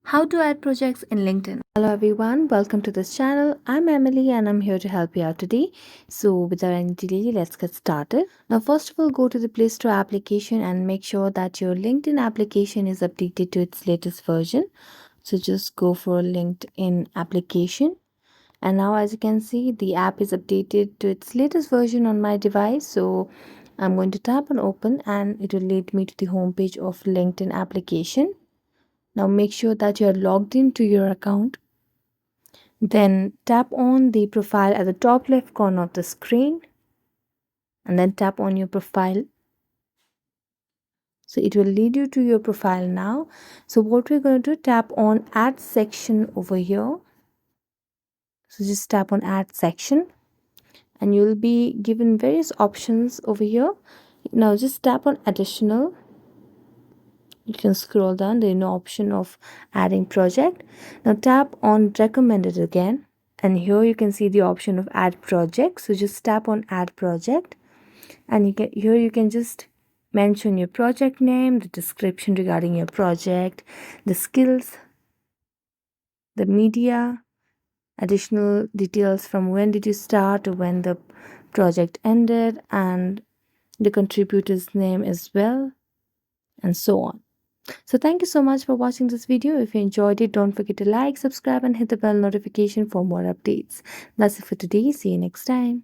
How to add projects in LinkedIn. Hello everyone, welcome to this channel. I'm Emily and I'm here to help you out today. So without any delay, let's get started. Now first of all, go to the Play Store application and make sure that your LinkedIn application is updated to its latest version. So just go for LinkedIn application. And now as you can see, the app is updated to its latest version on my device. So I'm going to tap on open and it will lead me to the home page of LinkedIn application. Now make sure that you are logged into your account. Then tap on the profile at the top left corner of the screen and then tap on your profile. So it will lead you to your profile now. So what we're going to do, tap on add section over here. So just tap on add section and you'll be given various options over here. Now just tap on additional. You can scroll down, there's no option of adding project. Now tap on recommended again and here you can see the option of add project. So just tap on add project and you can just mention your project name, the description regarding your project, the skills, the media, additional details from when did you start to when the project ended, and the contributor's name as well, and so on. So thank you so much for watching this video. If you enjoyed it, don't forget to like, subscribe and hit the bell notification for more updates. That's it for today. See you next time.